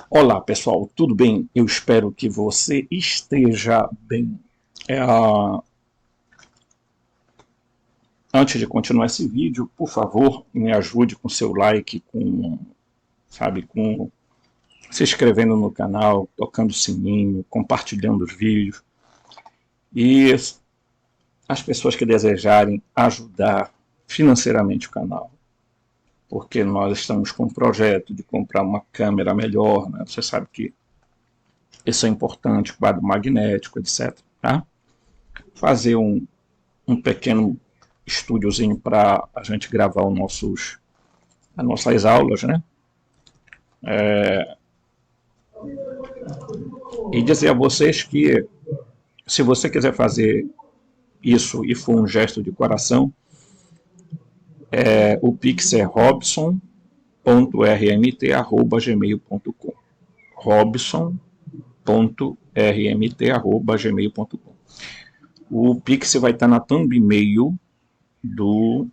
Olá pessoal, tudo bem? Eu espero que você esteja bem. É, Antes de continuar esse vídeo, por favor, me ajude com seu like, com se inscrevendo no canal, tocando o sininho, compartilhando os vídeos. E as pessoas que desejarem ajudar financeiramente o canal, porque nós estamos com um projeto de comprar uma câmera melhor, né? Você sabe que isso é importante, quadro magnético, etc. Tá? Fazer um pequeno estúdiozinho para a gente gravar as nossas aulas, né? E dizer a vocês que se você quiser fazer isso e for um gesto de coração, o Pix é robson.rmt@gmail.com. robson.rmt@gmail.com. O Pix vai estar na thumb e-mail do,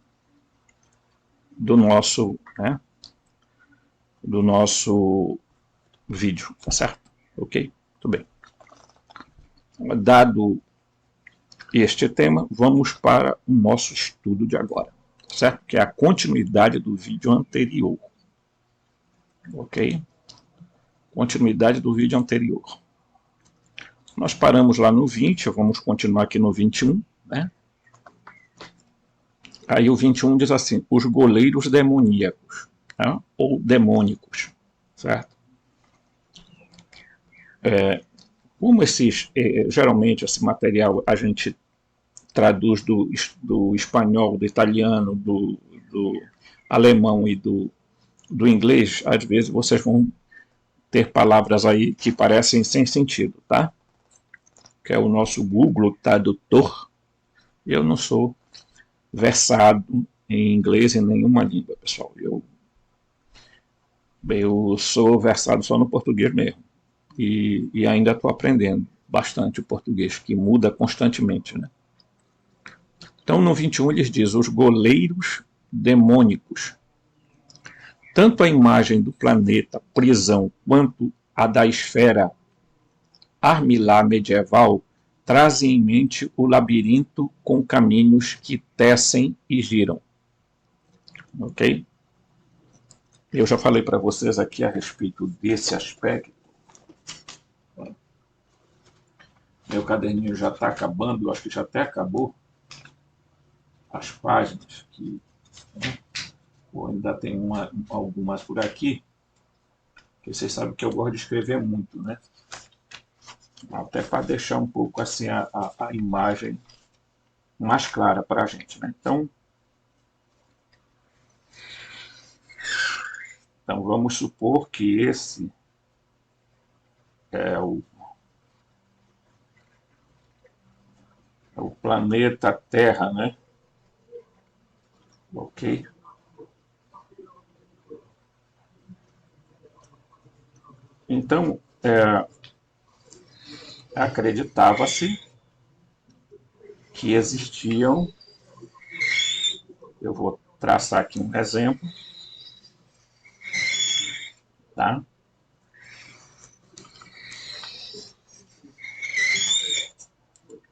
do nosso, né, do nosso vídeo, tá certo? Ok? Muito bem. Dado este tema, vamos para o nosso estudo de agora, certo? Que é a continuidade do vídeo anterior. Ok? Continuidade do vídeo anterior. Nós paramos lá no 20, vamos continuar aqui no 21, né? Aí o 21 diz assim, os goleiros demoníacos, né? Ou demônicos, certo? Como geralmente esse material a gente traduz do espanhol, do italiano, do alemão e do inglês, às vezes vocês vão ter palavras aí que parecem sem sentido, tá? Que é o nosso Google Tradutor. Eu não sou versado em inglês em nenhuma língua, pessoal. Eu sou versado só no português mesmo. E ainda estou aprendendo bastante o português, que muda constantemente, né? Então, no 21, eles dizem os goleiros demônicos. Tanto a imagem do planeta prisão quanto a da esfera armilá medieval trazem em mente o labirinto com caminhos que tecem e giram. Ok? Eu já falei para vocês aqui a respeito desse aspecto. Meu caderninho já está acabando, eu acho que já até acabou as páginas, né? Ou ainda tem algumas por aqui, que vocês sabem que eu gosto de escrever muito, né? Até para deixar um pouco assim a imagem mais clara para a gente, né? Então vamos supor que esse é o planeta Terra, né? Ok? Então, acreditava-se que existiam, eu vou traçar aqui um exemplo, tá?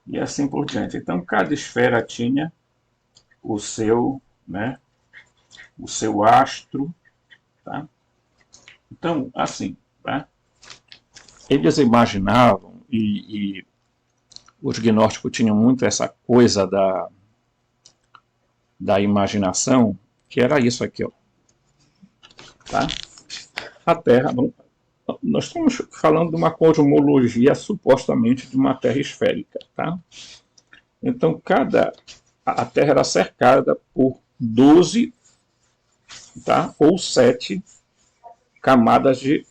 E assim por diante. Então, cada esfera tinha o seu, né, o seu astro, tá? Então, assim, tá? Eles imaginavam, e os gnósticos tinham muito essa coisa da imaginação, que era isso aqui, ó, tá? A Terra, nós estamos falando de uma cosmologia supostamente de uma Terra esférica, tá? Então, a Terra era cercada por 12, tá? Ou 7 camadas de,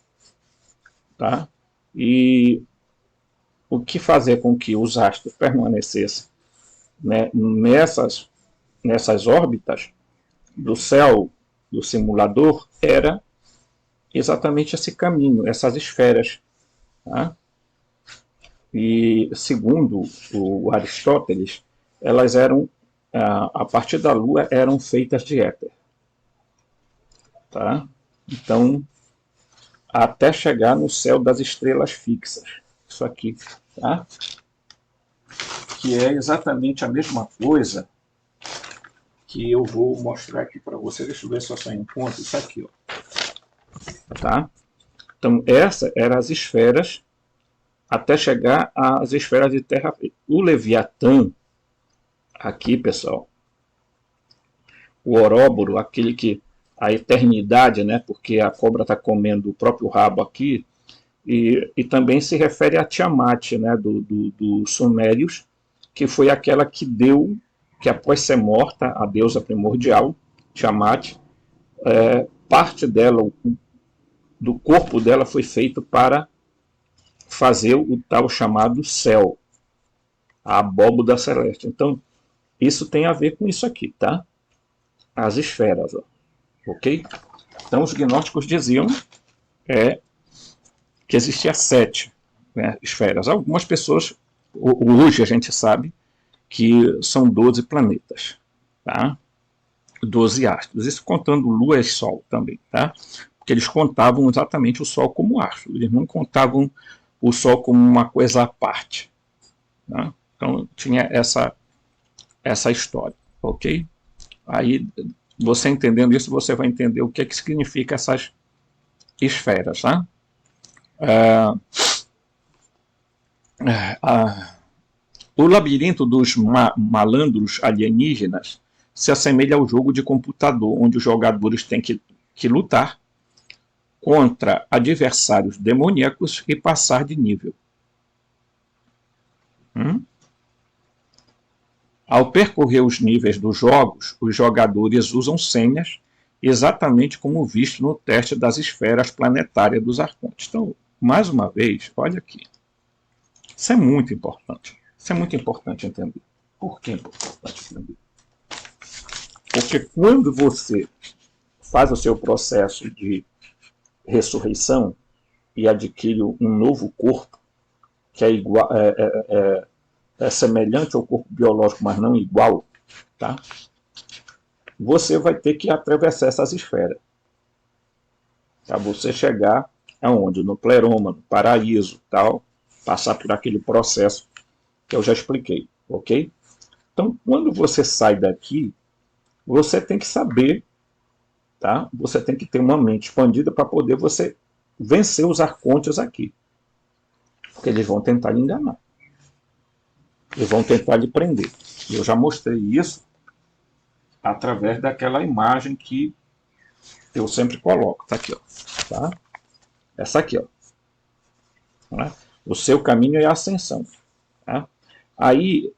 tá? E o que fazer com que os astros permanecessem, né, nessas órbitas do céu do simulador era exatamente esse caminho, essas esferas. Tá? E segundo o Aristóteles, elas eram, a partir da Lua, eram feitas de éter. Tá? Então, até chegar no céu das estrelas fixas. Isso aqui, tá? Que é exatamente a mesma coisa que eu vou mostrar aqui para você. Deixa eu ver se eu só encontro isso aqui, ó. Tá? Então, essa eram as esferas até chegar às esferas de terra. O Leviatã, aqui, pessoal, o Oróboro, aquele que a eternidade, né? Porque a cobra está comendo o próprio rabo aqui, e também se refere a Tiamat, né? Dos Sumérios, que foi aquela que deu, que após ser morta, a deusa primordial, Tiamat, parte dela, do corpo dela foi feito para fazer o tal chamado céu, a abóboda celeste. Então, isso tem a ver com isso aqui, tá? As esferas, ó. Ok? Então, os gnósticos diziam que existia 7, né, esferas. Algumas pessoas, hoje a gente sabe que são 12 planetas, tá? 12 astros. Isso contando Lua e Sol também, tá? Porque eles contavam exatamente o Sol como astro. Eles não contavam o Sol como uma coisa à parte. Tá? Então, tinha essa história, ok? Aí, você entendendo isso, você vai entender o que significa essas esferas, tá? O labirinto dos malandros alienígenas se assemelha ao jogo de computador, onde os jogadores têm que lutar contra adversários demoníacos e passar de nível. Ao percorrer os níveis dos jogos, os jogadores usam senhas exatamente como visto no teste das esferas planetárias dos arcontes. Então, mais uma vez, olha aqui. Isso é muito importante. Isso é muito importante entender. Por que é importante entender? Porque quando você faz o seu processo de ressurreição e adquire um novo corpo, que é igual, é semelhante ao corpo biológico, mas não igual, tá? Você vai ter que atravessar essas esferas. Para você chegar aonde? No pleroma, no paraíso, tal, passar por aquele processo que eu já expliquei, ok? Então, quando você sai daqui, você tem que saber, tá? Você tem que ter uma mente expandida para poder você vencer os arcontes aqui. Porque eles vão tentar lhe enganar. Eles vão tentar lhe prender. Eu já mostrei isso através daquela imagem que eu sempre coloco. Tá aqui, ó. Tá? Essa aqui, ó. Tá? O seu caminho é a ascensão. Tá? Aí,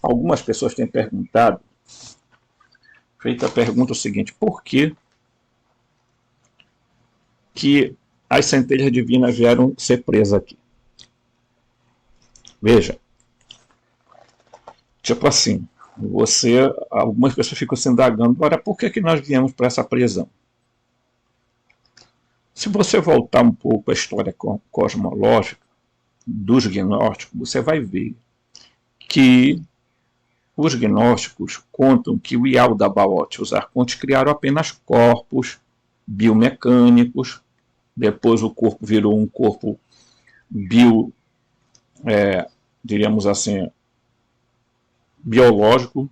algumas pessoas têm perguntado, feita a pergunta seguinte: por que as centelhas divinas vieram ser presas aqui? Veja, tipo assim, algumas pessoas ficam se indagando, ora, por que nós viemos para essa prisão? Se você voltar um pouco à história cosmológica dos gnósticos, você vai ver que os gnósticos contam que o Yaldabaoth e os arcontes criaram apenas corpos biomecânicos, depois o corpo virou um corpo diríamos assim, biológico,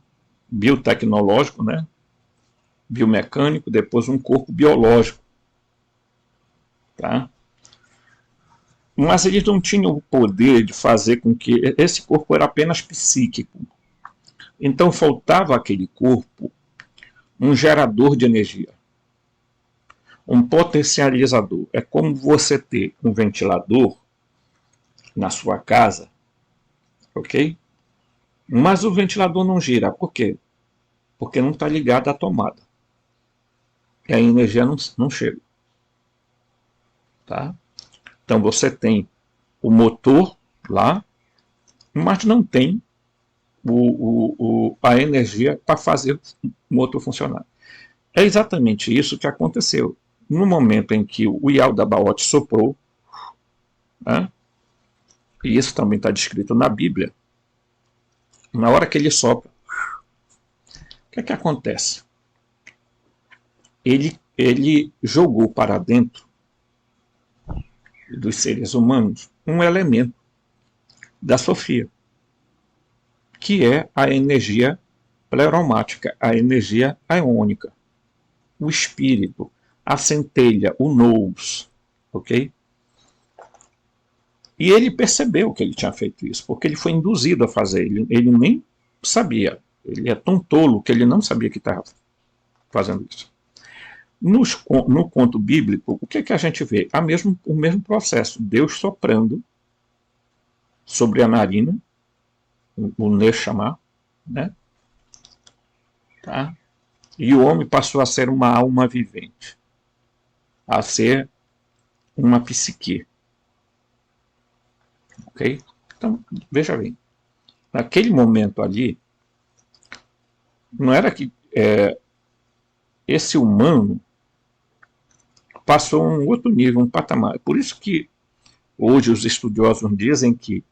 biotecnológico, né? Biomecânico, depois um corpo biológico. Tá? Mas eles não tinham o poder de fazer com que esse corpo era apenas psíquico. Então faltava àquele corpo um gerador de energia, um potencializador. É como você ter um ventilador na sua casa, ok? Mas o ventilador não gira. Por quê? Porque não está ligado à tomada. E a energia não chega. Tá? Então você tem o motor lá, mas não tem a energia para fazer o motor funcionar. É exatamente isso que aconteceu. No momento em que o Yaldabaoth soprou, né, e isso também está descrito na Bíblia, na hora que ele sopra, o que acontece? Ele jogou para dentro dos seres humanos um elemento da Sofia, que é a energia pleromática, a energia aônica, o espírito, a centelha, o nous, ok? E ele percebeu que ele tinha feito isso, porque ele foi induzido a fazer, ele nem sabia, ele é tão tolo que ele não sabia que estava fazendo isso. No conto bíblico, o que a gente vê? O mesmo processo, Deus soprando sobre a narina, o Neshama, né? Tá? E o homem passou a ser uma alma vivente, a ser uma psique. Ok? Então, veja bem, naquele momento ali, não era que esse humano passou a um outro nível, um patamar. Por isso que hoje os estudiosos dizem que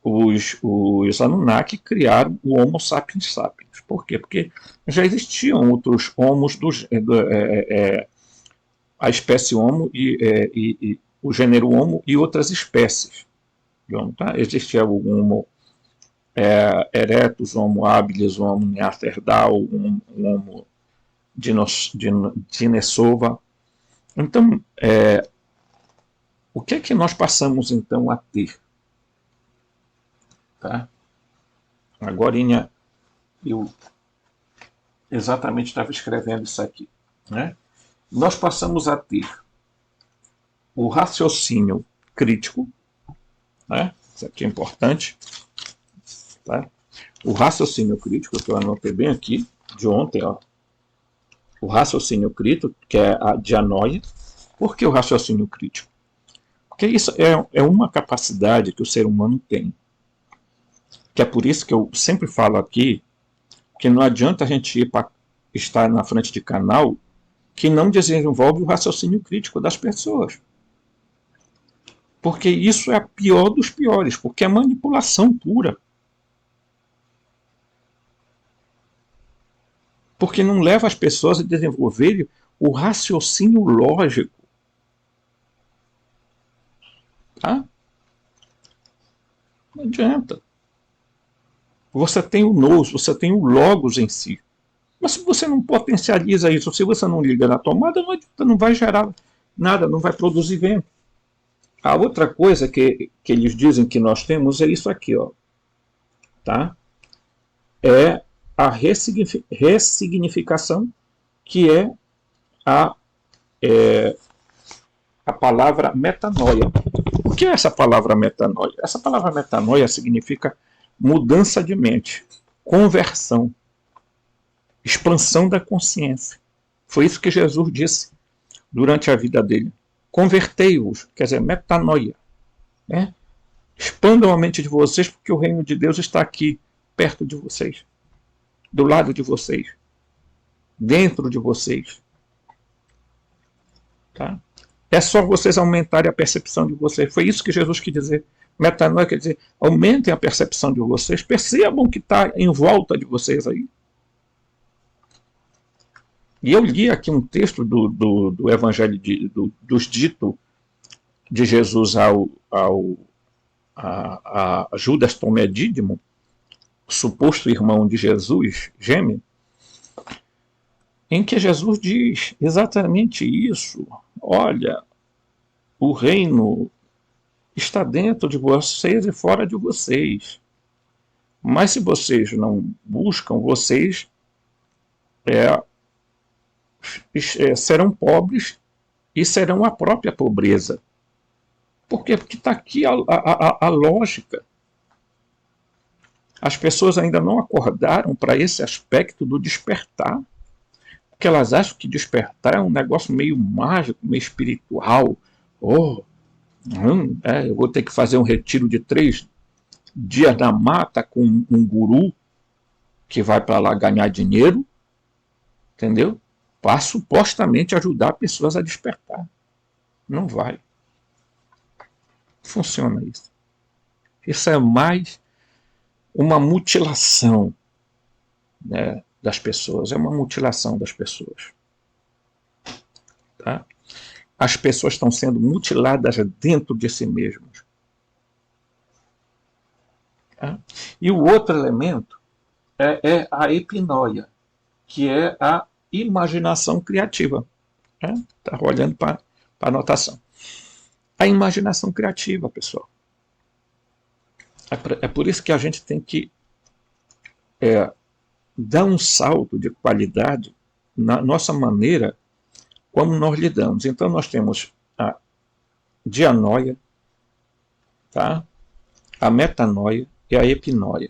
os Anunnaki criaram o Homo sapiens sapiens. Por quê? Porque já existiam outros homos, a espécie Homo e o gênero Homo e outras espécies. Tá? Existia o Homo erectus, Homo habilis, Homo neanderthal, Homo dinosova. Então, o que é que nós passamos então a ter? Tá? Agora eu exatamente estava escrevendo isso aqui. Né? Nós passamos a ter o raciocínio crítico, né? Isso aqui é importante. Tá? O raciocínio crítico, que eu anotei bem aqui, de ontem, ó. O raciocínio crítico, que é a dianoia. Por que o raciocínio crítico? Porque isso é uma capacidade que o ser humano tem. Que é por isso que eu sempre falo aqui que não adianta a gente estar na frente de canal que não desenvolve o raciocínio crítico das pessoas. Porque isso é a pior dos piores, porque é manipulação pura. Porque não leva as pessoas a desenvolverem o raciocínio lógico. Tá? Não adianta. Você tem o nous, você tem o logos em si. Mas se você não potencializa isso, se você não liga na tomada, não adianta, não vai gerar nada, não vai produzir vento. A outra coisa que eles dizem que nós temos é isso aqui, ó. Tá? É a ressignificação, que é a palavra metanoia. O que é essa palavra metanoia? Essa palavra metanoia significa mudança de mente, conversão, expansão da consciência. Foi isso que Jesus disse durante a vida dele. Convertei-vos, quer dizer, metanoia. Né? Expandam a mente de vocês, porque o reino de Deus está aqui, perto de vocês, do lado de vocês, dentro de vocês. Tá? É só vocês aumentarem a percepção de vocês. Foi isso que Jesus quis dizer. Metanoia quer dizer, aumentem a percepção de vocês, percebam que está em volta de vocês aí. E eu li aqui um texto do Evangelho dos ditos de Jesus a Judas Tomé Dídimo, suposto irmão de Jesus, gêmeo, em que Jesus diz exatamente isso. Olha, o reino está dentro de vocês e fora de vocês. Mas se vocês não buscam, vocês serão pobres e serão a própria pobreza. Por quê? Porque está aqui a lógica. As pessoas ainda não acordaram para esse aspecto do despertar. Porque elas acham que despertar é um negócio meio mágico, meio espiritual. Eu vou ter que fazer um retiro de 3 dias na mata com um guru que vai para lá ganhar dinheiro, entendeu? Para supostamente ajudar pessoas a despertar. Não vai. Funciona isso. Isso é mais uma mutilação, né, das pessoas. É uma mutilação das pessoas. Tá? as pessoas estão sendo mutiladas dentro de si mesmas. Tá? E o outro elemento é a epinóia, que é a imaginação criativa. Está olhando para a anotação. A imaginação criativa, pessoal. É por isso que a gente tem que dar um salto de qualidade na nossa maneira como nós lidamos. Então, nós temos a dianoia, tá? A metanoia e a epinóia.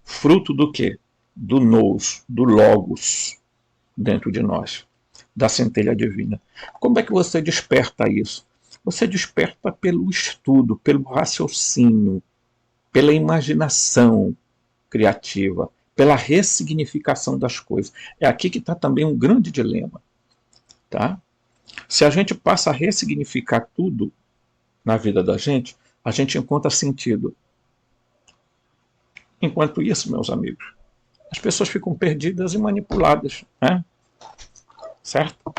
Fruto do quê? Do nous, do logos dentro de nós, da centelha divina. Como é que você desperta isso? Você desperta pelo estudo, pelo raciocínio, pela imaginação criativa, pela ressignificação das coisas. É aqui que está também um grande dilema. Tá? Se a gente passa a ressignificar tudo na vida da gente, a gente encontra sentido. Enquanto isso, meus amigos, as pessoas ficam perdidas e manipuladas, né? Certo?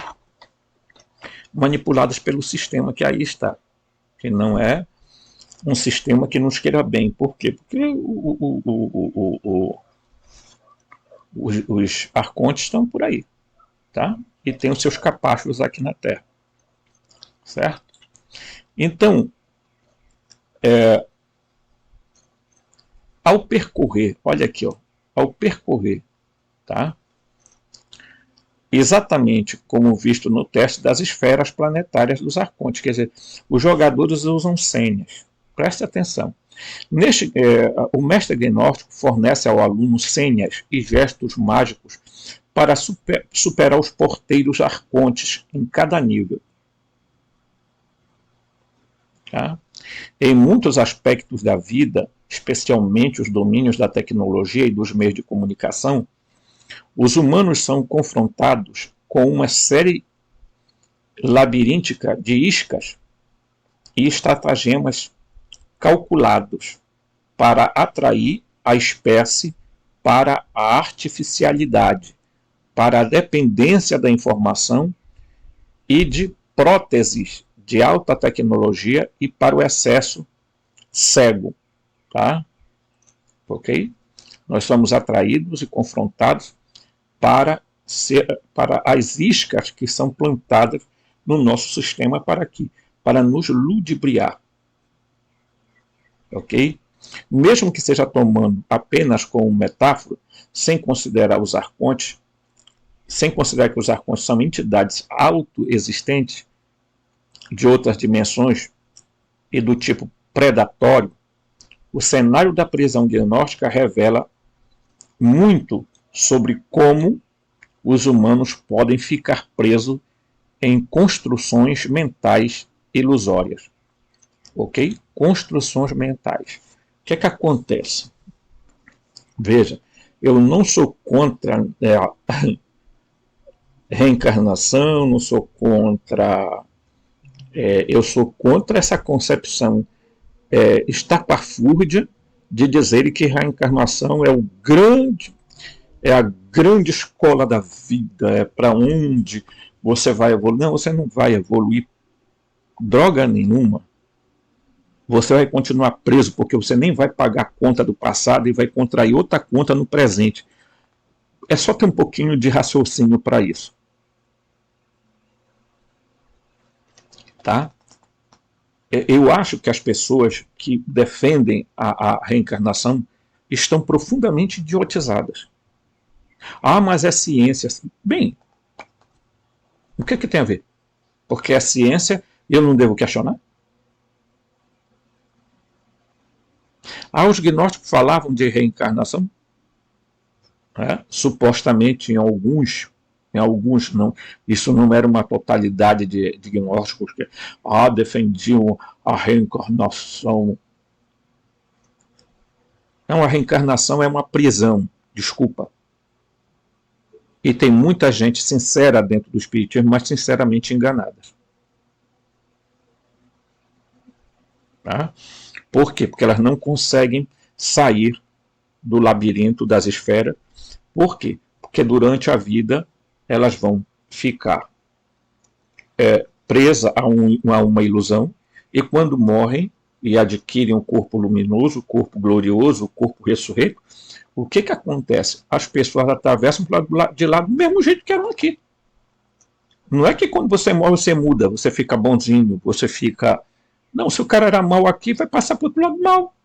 Manipuladas pelo sistema que aí está, que não é um sistema que nos queira bem. Por quê? Porque os arcontes estão por aí, tá? E tem os seus capachos aqui na Terra, certo? Então, ao percorrer, olha aqui, ó, ao percorrer, tá? Exatamente como visto no teste das esferas planetárias dos arcontes, quer dizer, os jogadores usam senhas. Preste atenção. O mestre gnóstico fornece ao aluno senhas e gestos mágicos para superar os porteiros arcontes em cada nível. Tá? Em muitos aspectos da vida, especialmente os domínios da tecnologia e dos meios de comunicação, os humanos são confrontados com uma série labiríntica de iscas e estratagemas calculados para atrair a espécie para a artificialidade, para a dependência da informação e de próteses de alta tecnologia e para o excesso cego. Tá? Ok? Nós somos atraídos e confrontados para as iscas que são plantadas no nosso sistema para aqui, para nos ludibriar. Ok? Mesmo que seja tomando apenas como metáfora, sem considerar os arcontes, sem considerar que os arcontes são entidades autoexistentes de outras dimensões e do tipo predatório, o cenário da prisão gnóstica revela muito sobre como os humanos podem ficar presos em construções mentais ilusórias. Ok? Construções mentais. O que é que acontece? Veja, eu não sou contra a reencarnação, não sou contra... eu sou contra essa concepção estapafúrdia de dizer que a reencarnação é a grande escola da vida, é para onde você vai evoluir. Não, você não vai evoluir droga nenhuma. Você vai continuar preso, porque você nem vai pagar a conta do passado e vai contrair outra conta no presente. É só ter um pouquinho de raciocínio para isso. Tá? Eu acho que as pessoas que defendem a reencarnação estão profundamente idiotizadas. Ah, mas é ciência. Bem, o que tem a ver? Porque é ciência e eu não devo questionar? Ah, os gnósticos falavam de reencarnação? Supostamente em alguns não. Isso não era uma totalidade de gnósticos que defendiam a reencarnação. Não, a reencarnação é uma prisão, desculpa. E tem muita gente sincera dentro do espiritismo, mas sinceramente enganada. Tá? Por quê? Porque elas não conseguem sair do labirinto das esferas. Por quê? Porque durante a vida elas vão ficar presa a uma ilusão, e quando morrem e adquirem o corpo luminoso, o corpo glorioso, o corpo ressurreto, o que acontece? As pessoas atravessam de lá do mesmo jeito que eram aqui. Não é que quando você morre você muda, você fica bonzinho, você fica... Não, se o cara era mal aqui, vai passar para o outro lado mal.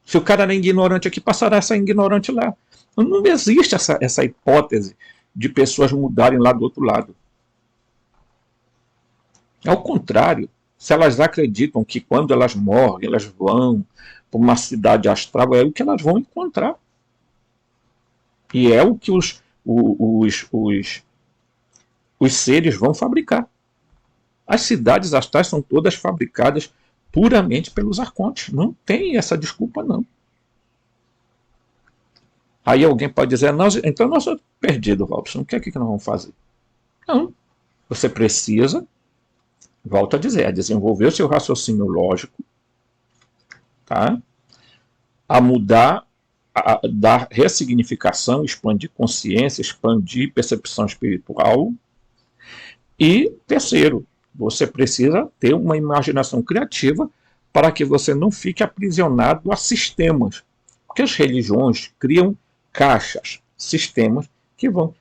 Se o cara era ignorante aqui, passará a ser ignorante lá. Não existe essa hipótese de pessoas mudarem lá do outro lado. Ao contrário, se elas acreditam que quando elas morrem, elas vão para uma cidade astral, é o que elas vão encontrar. E é o que os seres vão fabricar. As cidades astrais são todas fabricadas puramente pelos arcontes. Não tem essa desculpa, não. Aí alguém pode dizer, então nós estamos perdidos, Robson. O que é que nós vamos fazer? Não. Você precisa, volto a dizer, desenvolver o seu raciocínio lógico, tá? A mudar, a dar ressignificação, expandir consciência, expandir percepção espiritual. E, terceiro, você precisa ter uma imaginação criativa para que você não fique aprisionado a sistemas. Porque as religiões criam caixas, sistemas que vão...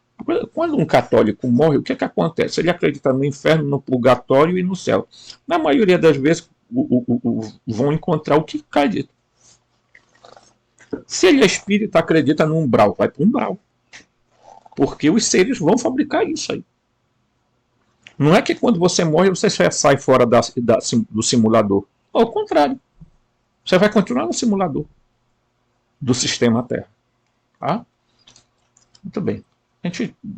Quando um católico morre, o que acontece? Ele acredita no inferno, no purgatório e no céu. Na maioria das vezes, vão encontrar o que acredita. Se ele é espírita, acredita no umbral, vai para o umbral. Porque os seres vão fabricar isso aí. Não é que quando você morre, você sai fora do simulador. Ao contrário. Você vai continuar no simulador do sistema Terra. Tá? Muito bem.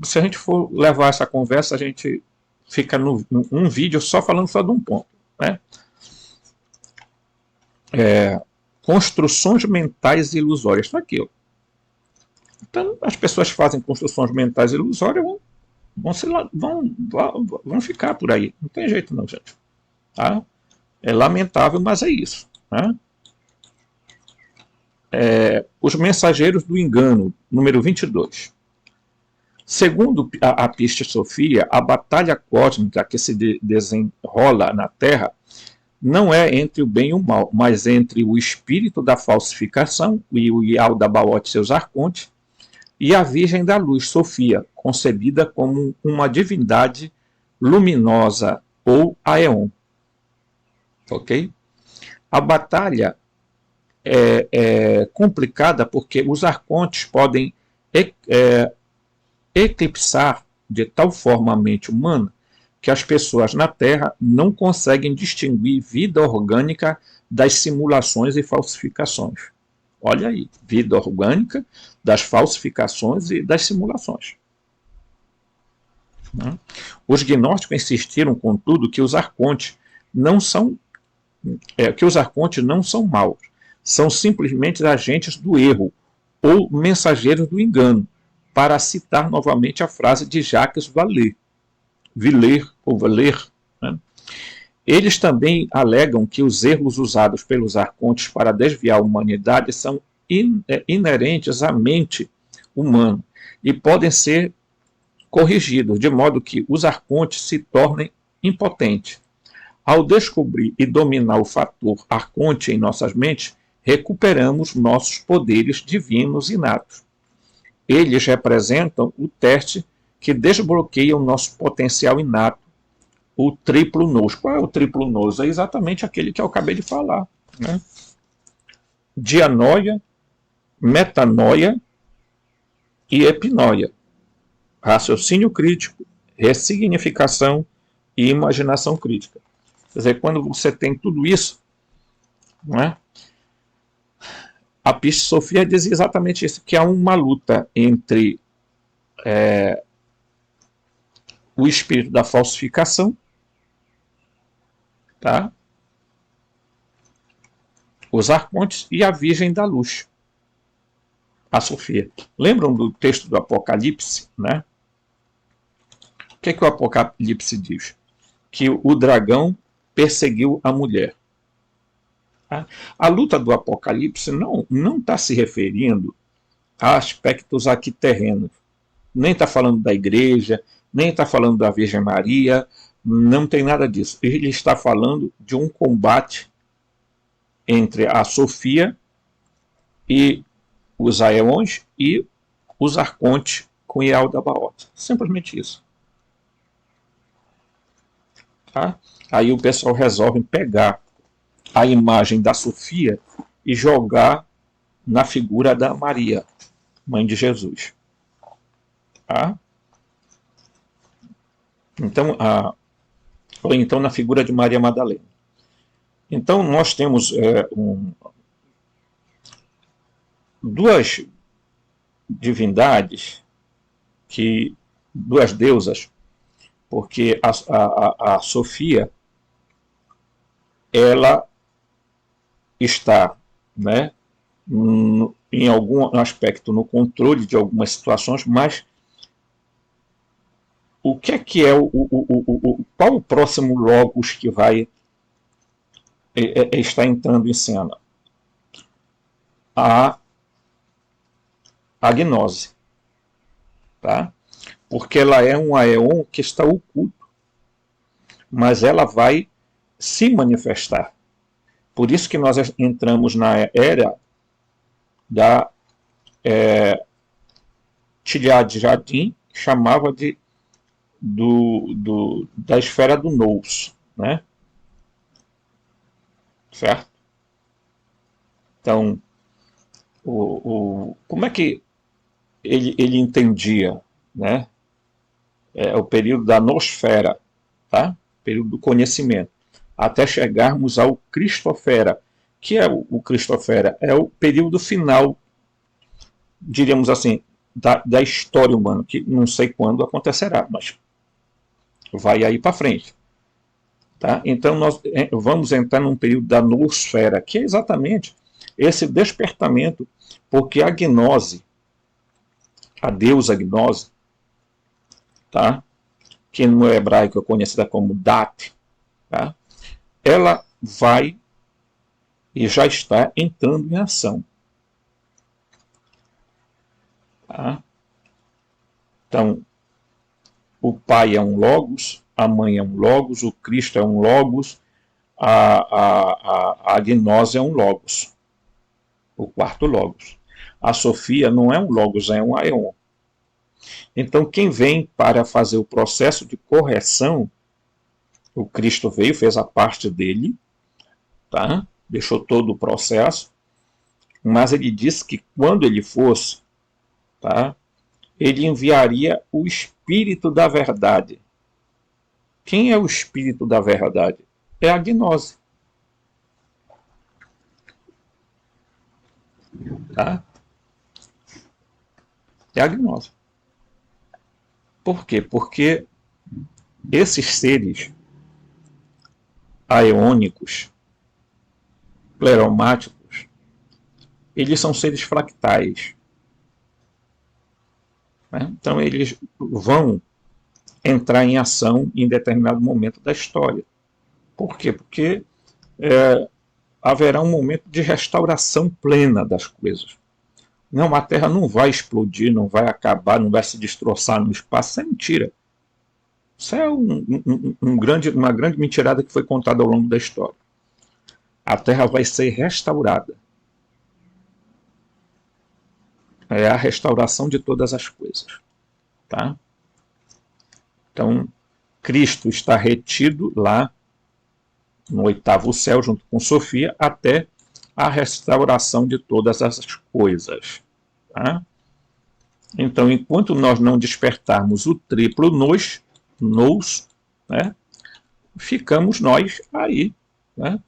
Se a gente for levar essa conversa, a gente fica num vídeo falando só de um ponto. Né? Construções mentais ilusórias. Está aqui. Ó. Então, as pessoas fazem construções mentais ilusórias, vão ficar por aí. Não tem jeito não, gente. Tá? É lamentável, mas é isso. Né? Os mensageiros do engano, número 22. Segundo a Piste Sofia, a batalha cósmica que se desenrola na Terra não é entre o bem e o mal, mas entre o espírito da falsificação, o Yaldabaoth e seus arcontes, e a Virgem da Luz, Sofia, concebida como uma divindade luminosa, ou Aeon. Ok? A batalha é complicada porque os arcontes podem eclipsar de tal forma a mente humana que as pessoas na Terra não conseguem distinguir vida orgânica das simulações e falsificações. Olha aí, vida orgânica das falsificações e das simulações. Os gnósticos insistiram, contudo, que os arcontes não são maus, são simplesmente agentes do erro ou mensageiros do engano, para citar novamente a frase de Jacques Villers. Né? Eles também alegam que os erros usados pelos arcontes para desviar a humanidade são inerentes à mente humana e podem ser corrigidos, de modo que os arcontes se tornem impotentes. Ao descobrir e dominar o fator arconte em nossas mentes, recuperamos nossos poderes divinos inatos. Eles representam o teste que desbloqueia o nosso potencial inato, o triplo nous. Qual é o triplo nous? É exatamente aquele que eu acabei de falar. Né? Dianoia, metanoia e epinoia. Raciocínio crítico, ressignificação e imaginação crítica. Quer dizer, quando você tem tudo isso, não é? A Piste Sofia diz exatamente isso, que há uma luta entre o espírito da falsificação, tá? Os arcontes e a Virgem da Luz, a Sofia. Lembram do texto do Apocalipse? Né? O que o Apocalipse diz? Que o dragão perseguiu a mulher. A luta do Apocalipse não está se referindo a aspectos aqui terrenos. Nem está falando da igreja, nem está falando da Virgem Maria, Não tem nada disso. Ele está falando de um combate entre a Sofia e os Aeons e os Arcontes com Yaldabaoth. Simplesmente isso. Tá? Aí o pessoal resolve pegar a imagem da Sofia e jogar na figura da Maria, mãe de Jesus. Tá? Então, ou então na figura de Maria Madalena. Então nós temos duas divindades, duas deusas, porque a Sofia, ela está, né, em algum aspecto no controle de algumas situações, mas o que é qual o próximo logos que vai estar entrando em cena? A gnose, tá? Porque ela é um aeon que está oculto, mas ela vai se manifestar. Por isso que nós entramos na era da Tilhad Jardim, chamava da esfera do nous, né? Certo? Então, como é que ele entendia, né? O período da nosfera, tá? Período do conhecimento, até chegarmos ao Cristofera. Que é o Cristofera? É o período final, diríamos assim, da história humana, que não sei quando acontecerá, mas vai aí para frente. Tá? Então nós vamos entrar num período da nosfera, que é exatamente esse despertamento, porque a gnose, a deusa gnose, tá? Que no hebraico é conhecida como Dat, tá? Ela vai e já está entrando em ação. Tá? Então, o pai é um logos, a mãe é um logos, o Cristo é um logos, a gnose é um logos, o quarto logos. A Sofia não é um logos, é um aeon. Então, quem vem para fazer o processo de correção, o Cristo veio, fez a parte dele, tá? Deixou todo o processo, mas ele disse que quando ele fosse, tá? Ele enviaria o Espírito da Verdade. Quem é o Espírito da Verdade? É a gnose. Tá? É a gnose. Por quê? Porque esses seres aeônicos, pleromáticos, eles são seres fractais. Né? Então eles vão entrar em ação em determinado momento da história. Por quê? Porque haverá um momento de restauração plena das coisas. Não, a Terra não vai explodir, não vai acabar, não vai se destroçar no espaço. Isso é mentira. Isso é uma grande mentirada que foi contada ao longo da história. A Terra vai ser restaurada. É a restauração de todas as coisas. Tá? Então, Cristo está retido lá no oitavo céu, junto com Sofia, até a restauração de todas as coisas. Tá? Então, enquanto nós não despertarmos o triplo nous, né, ficamos nós aí, né,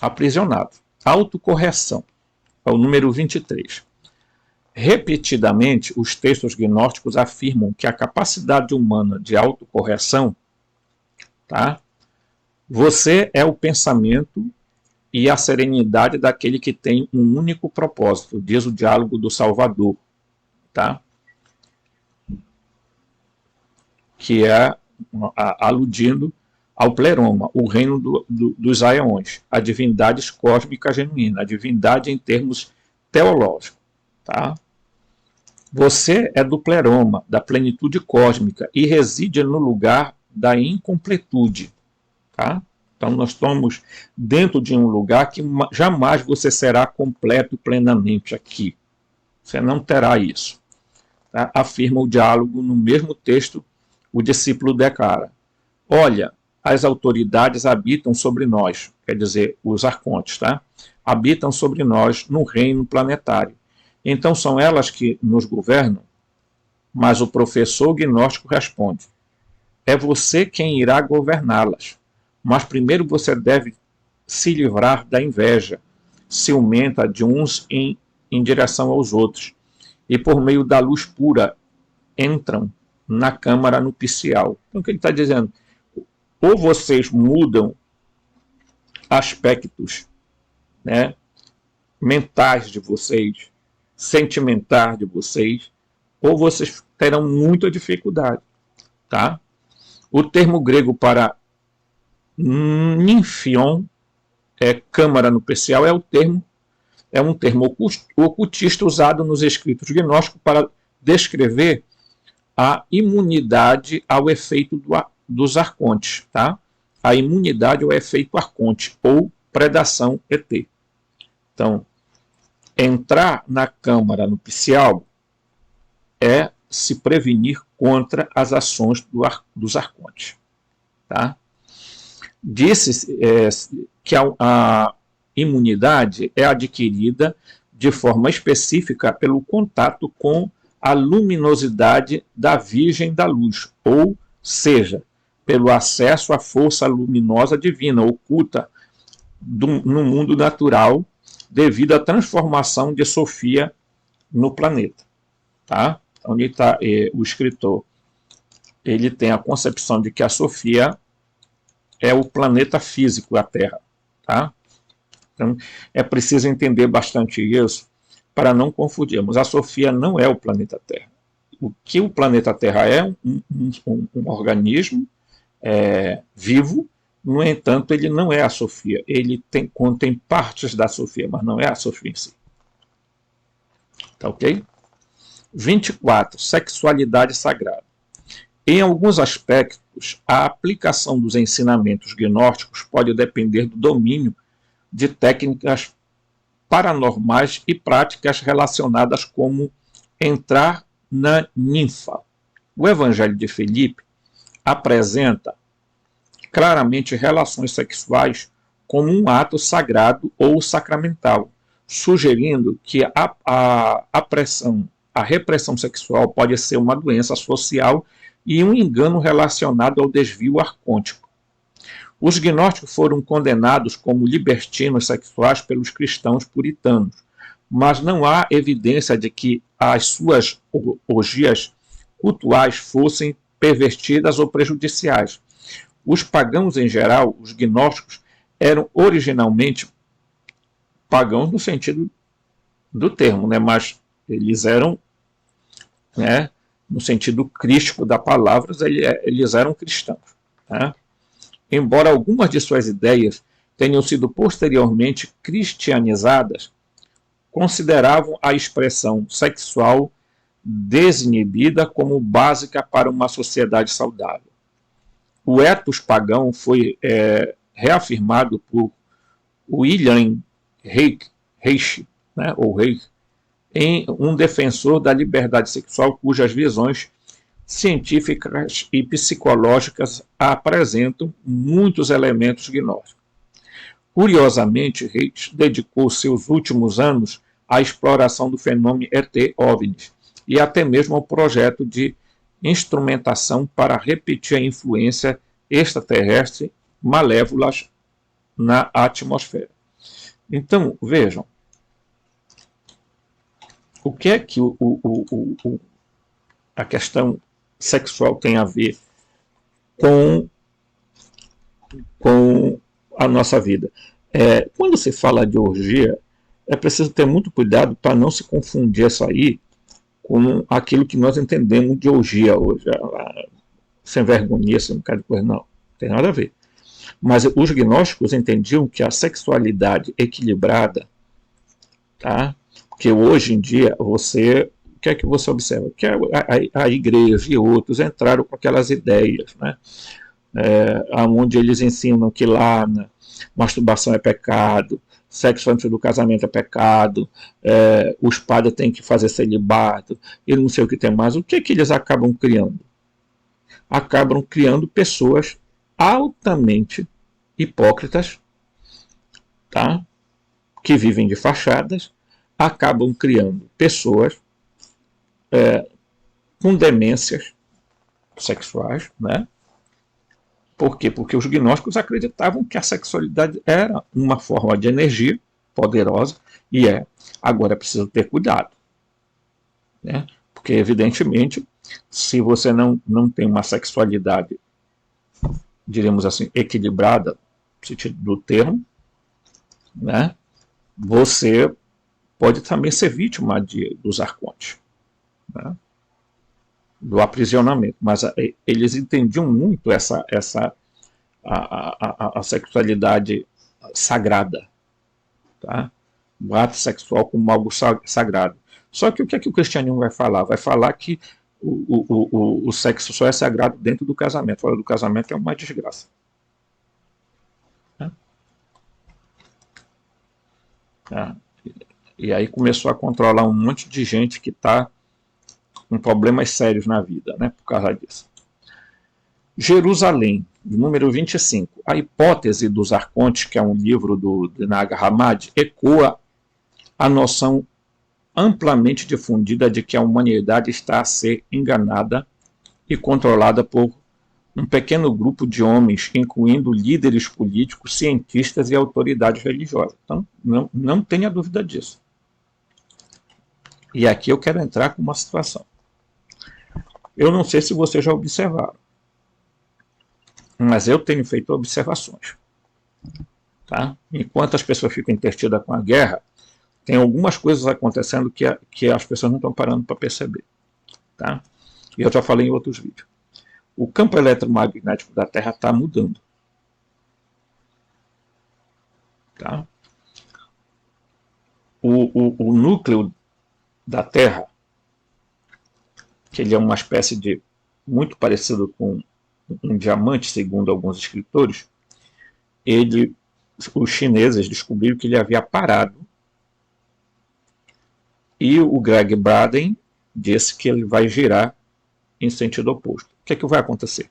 aprisionados. Autocorreção. É o número 23. Repetidamente, os textos gnósticos afirmam que a capacidade humana de autocorreção, tá? Você é o pensamento e a serenidade daquele que tem um único propósito, diz o Diálogo do Salvador, tá? Que é aludindo ao pleroma, o reino dos aeons, a divindade cósmica genuína, a divindade em termos teológicos, tá? Você é do pleroma, da plenitude cósmica, e reside no lugar da incompletude. Tá? Então nós estamos dentro de um lugar que jamais você será completo plenamente aqui. Você não terá isso. Tá? Afirma o diálogo no mesmo texto, o discípulo declara: olha, as autoridades habitam sobre nós, quer dizer, os arcontes, tá? Habitam sobre nós no reino planetário. Então são elas que nos governam? Mas o professor gnóstico responde: é você quem irá governá-las. Mas primeiro você deve se livrar da inveja ciumenta de uns em direção aos outros, e por meio da luz pura entram na câmara nupcial. Então o que ele está dizendo? Ou vocês mudam aspectos, né, mentais de vocês, sentimentais de vocês, ou vocês terão muita dificuldade. Tá? O termo grego para ninfion, câmara nupcial, é um termo ocultista usado nos escritos gnósticos para descrever a imunidade ao efeito dos arcontes, tá? A imunidade ao efeito arconte, ou predação ET. Então, entrar na câmara nupcial é se prevenir contra as ações dos arcontes. Tá? Disse que a imunidade é adquirida de forma específica pelo contato com a luminosidade da Virgem da Luz, ou seja, pelo acesso à força luminosa divina oculta no mundo natural devido à transformação de Sofia no planeta. Tá? Onde está o escritor? Ele tem a concepção de que a Sofia é o planeta físico, a Terra. Tá? Então, é preciso entender bastante isso para não confundirmos. A Sofia não é o planeta Terra. O que o planeta Terra é um organismo vivo, no entanto, ele não é a Sofia. Ele contém partes da Sofia, mas não é a Sofia em si. Tá ok? 24. Sexualidade sagrada. Em alguns aspectos, a aplicação dos ensinamentos gnósticos pode depender do domínio de técnicas paranormais e práticas relacionadas como entrar na ninfa. O Evangelho de Filipe apresenta claramente relações sexuais como um ato sagrado ou sacramental, sugerindo que a repressão sexual pode ser uma doença social e um engano relacionado ao desvio arcôntico. Os gnósticos foram condenados como libertinos sexuais pelos cristãos puritanos, mas não há evidência de que as suas orgias cultuais fossem pervertidas ou prejudiciais. Os pagãos em geral, os gnósticos, eram originalmente pagãos no sentido do termo, né? Mas eles eram, né, no sentido crístico da palavra, eles eram cristãos. Tá? Embora algumas de suas ideias tenham sido posteriormente cristianizadas, consideravam a expressão sexual desinibida como básica para uma sociedade saudável. O ethos pagão foi reafirmado por William Reich, né, ou Reich, em um defensor da liberdade sexual cujas visões científicas e psicológicas apresentam muitos elementos gnósticos. Curiosamente, Reich dedicou seus últimos anos à exploração do fenômeno ET-OVNIs e até mesmo ao projeto de instrumentação para repetir a influência extraterrestre malévolas na atmosfera. Então, vejam, o que é que a questão sexual tem a ver com a nossa vida? Quando se fala de orgia, é preciso ter muito cuidado para não se confundir isso aí com aquilo que nós entendemos de orgia hoje. Sem vergonha, sem um bocado de coisa, não tem nada a ver. Mas os gnósticos entendiam que a sexualidade equilibrada, tá? Porque hoje em dia, o que é que você observa? Que a igreja e outros entraram com aquelas ideias, né? onde eles ensinam que lá masturbação é pecado, sexo antes do casamento é pecado, os padres têm que fazer celibato, e não sei o que tem mais. O que eles acabam criando? Acabam criando pessoas altamente hipócritas, tá? Que vivem de fachadas, acabam criando pessoas com demências sexuais, né? Por quê? Porque os gnósticos acreditavam que a sexualidade era uma forma de energia poderosa, e agora é preciso ter cuidado, né? Porque, evidentemente, se você não tem uma sexualidade, diremos assim, equilibrada, no sentido do termo, né? Você pode também ser vítima dos arcontes, né? Do aprisionamento. Mas eles entendiam muito a sexualidade sagrada, tá? O ato sexual como algo sagrado. Só que o que é que o cristianismo vai falar? Vai falar que o sexo só é sagrado dentro do casamento. Fora do casamento é uma desgraça. Né? Tá? E aí começou a controlar um monte de gente que está com problemas sérios na vida, né, por causa disso. Jerusalém, número 25. A hipótese dos arcontes, que é um livro de Nag Hammadi, ecoa a noção amplamente difundida de que a humanidade está a ser enganada e controlada por um pequeno grupo de homens, incluindo líderes políticos, cientistas e autoridades religiosas. Então, não tenha dúvida disso. E aqui eu quero entrar com uma situação. Eu não sei se vocês já observaram, mas eu tenho feito observações. Tá? Enquanto as pessoas ficam entretidas com a guerra, tem algumas coisas acontecendo que as pessoas não estão parando para perceber. Tá? E eu já falei em outros vídeos. O campo eletromagnético da Terra está mudando. Tá? O núcleo da Terra, que ele é uma espécie de, muito parecido com um diamante, segundo alguns escritores, os chineses descobriram que ele havia parado, e o Greg Braden disse que ele vai girar em sentido oposto. O que é que vai acontecer?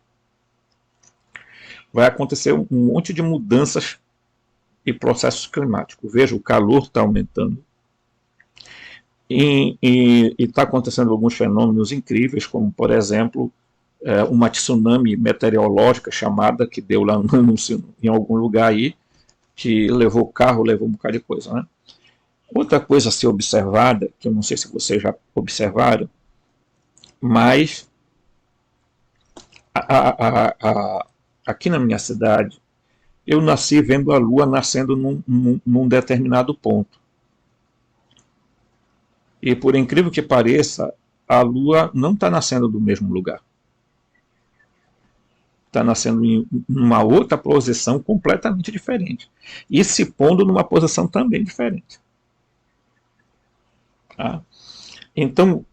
Vai acontecer um monte de mudanças e processos climáticos. Veja, o calor está aumentando, e está acontecendo alguns fenômenos incríveis, como, por exemplo, uma tsunami meteorológica chamada, que deu lá em algum lugar aí, que levou carro, levou um bocado de coisa, né? Outra coisa a ser observada, que eu não sei se vocês já observaram, mas aqui na minha cidade, eu nasci vendo a Lua nascendo num determinado ponto. E por incrível que pareça, a Lua não está nascendo do mesmo lugar. Está nascendo em uma outra posição completamente diferente. E se pondo numa posição também diferente. Tá? Então,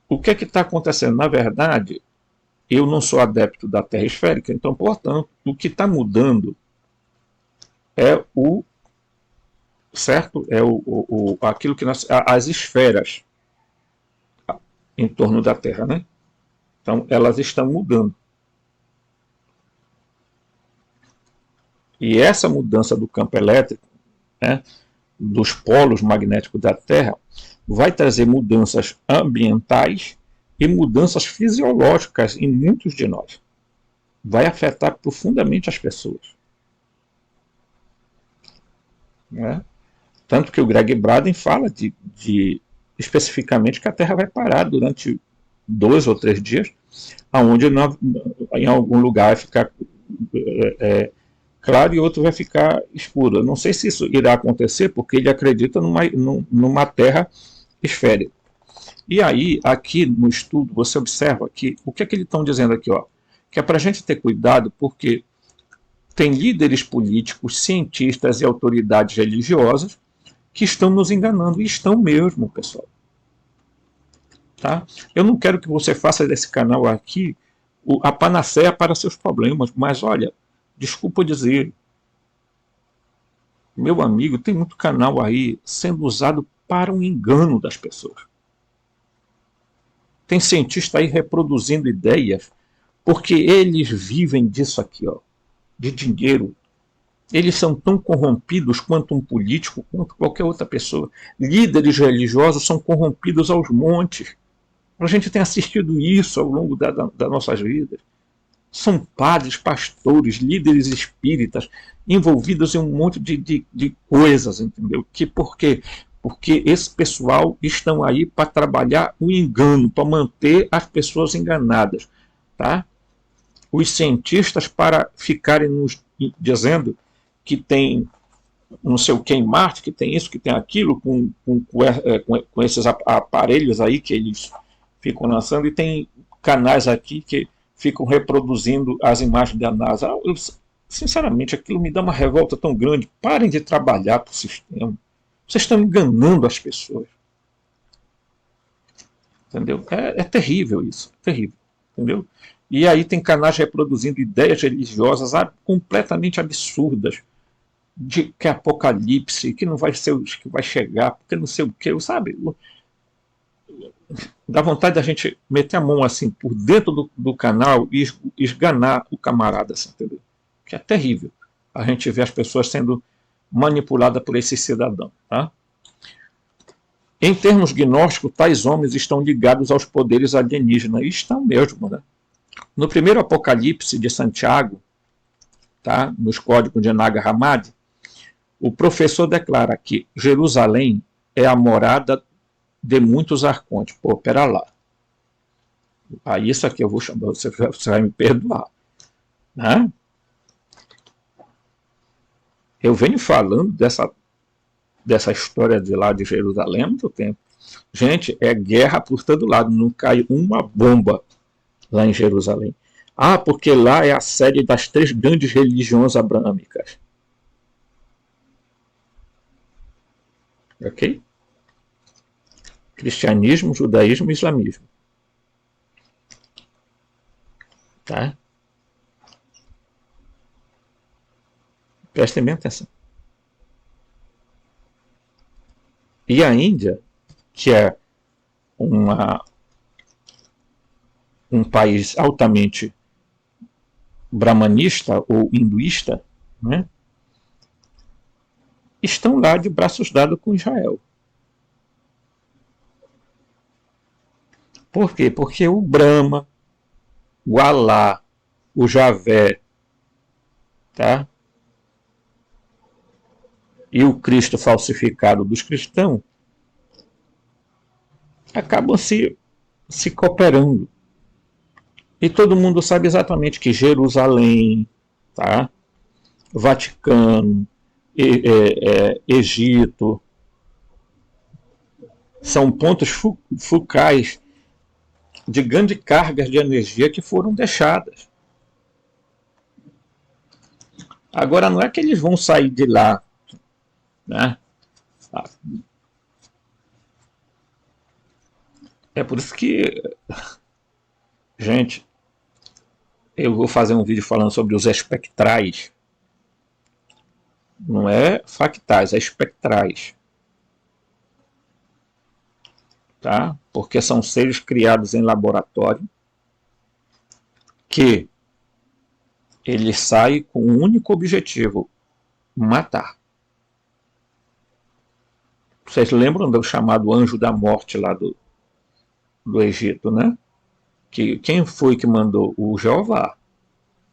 o que é que está acontecendo? Na verdade, eu não sou adepto da Terra esférica, então, portanto, o que está mudando é certo? É aquilo que as esferas em torno da Terra, né? Então, elas estão mudando. E essa mudança do campo elétrico, né, dos polos magnéticos da Terra, vai trazer mudanças ambientais e mudanças fisiológicas em muitos de nós. Vai afetar profundamente as pessoas. Né? Tanto que o Greg Braden fala especificamente que a Terra vai parar durante 2 ou 3 dias, onde em algum lugar vai ficar claro e outro vai ficar escuro. Eu não sei se isso irá acontecer, porque ele acredita numa Terra esférica. E aí, aqui no estudo, você observa que o que é que eles estão dizendo aqui? Ó, que é para a gente ter cuidado, porque tem líderes políticos, cientistas e autoridades religiosas que estão nos enganando, e estão mesmo, pessoal. Tá? Eu não quero que você faça desse canal aqui a panaceia para seus problemas. Mas olha, desculpa dizer, meu amigo, tem muito canal aí sendo usado para o engano das pessoas. Tem cientista aí reproduzindo ideias porque eles vivem disso aqui, ó, de dinheiro. Eles são tão corrompidos quanto um político, quanto qualquer outra pessoa. Líderes religiosos são corrompidos aos montes. A gente tem assistido isso ao longo das nossas vidas. São padres, pastores, líderes espíritas envolvidos em um monte de coisas, entendeu? Por quê? Porque esse pessoal estão aí para trabalhar o engano, para manter as pessoas enganadas, tá? Os cientistas para ficarem nos dizendo que tem não sei o que em Marte, que tem isso, que tem aquilo, com esses aparelhos aí que eles ficam lançando, e tem canais aqui que ficam reproduzindo as imagens da NASA. Sinceramente, aquilo me dá uma revolta tão grande. Parem de trabalhar para o sistema. Vocês estão enganando as pessoas. Entendeu? É terrível isso. Terrível. Entendeu? E aí tem canais reproduzindo ideias religiosas completamente absurdas. De que é apocalipse, que não vai ser o que vai chegar, porque não sei o que, sabe? Dá vontade da gente meter a mão assim por dentro do canal e esganar o camarada, assim, entendeu? Que é terrível a gente ver as pessoas sendo manipuladas por esse cidadão, tá? Em termos gnósticos, tais homens estão ligados aos poderes alienígenas. E estão mesmo, né? No primeiro Apocalipse de Santiago, tá? Nos códigos de Nag Hammadi, o professor declara que Jerusalém é a morada de muitos arcontes. Pô, pera lá. Aí isso aqui eu vou chamar, você vai me perdoar. Né? Eu venho falando dessa história de lá de Jerusalém há muito tempo. Gente, é guerra por todo lado, não cai uma bomba lá em Jerusalém. Ah, porque lá é a sede das 3 grandes religiões abrâmicas. Ok? Cristianismo, judaísmo e islamismo. Tá? Prestem bem atenção. E a Índia, que é um país altamente brahmanista ou hinduísta, né, estão lá de braços dados com Israel. Por quê? Porque o Brahma, o Alá, o Javé, tá? E o Cristo falsificado dos cristãos acabam se cooperando. E todo mundo sabe exatamente que Jerusalém, tá? Vaticano, Egito, são pontos focais de grandes cargas de energia que foram deixadas. Agora, não é que eles vão sair de lá, né? É por isso que, gente, eu vou fazer um vídeo falando sobre os espectrais. Não é factais, é espectrais. Tá? Porque são seres criados em laboratório que ele sai com um único objetivo: matar. Vocês lembram do chamado anjo da morte lá do Egito, né? Quem foi que mandou? O Jeová.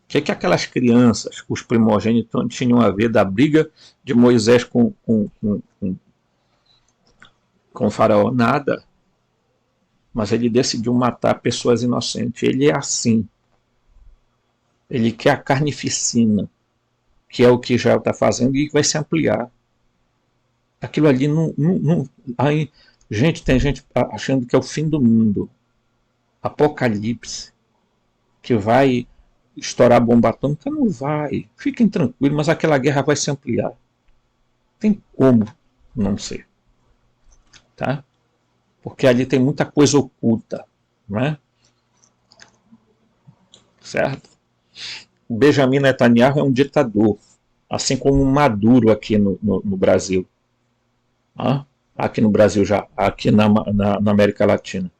O que aquelas crianças, os primogênitos, tinham a ver da briga de Moisés com o faraó? Nada. Mas ele decidiu matar pessoas inocentes. Ele é assim. Ele quer a carnificina, que é o que Israel está fazendo e vai se ampliar. Aquilo ali não. Aí, gente, tem gente achando que é o fim do mundo. Apocalipse. Que vai estourar bomba atômica? Não vai. Fiquem tranquilos, mas aquela guerra vai se ampliar. Tem como não ser. Tá? Porque ali tem muita coisa oculta. Não é? certo? O Benjamin Netanyahu é um ditador, assim como o Maduro aqui no Brasil. Ah, aqui no Brasil já, aqui na América Latina.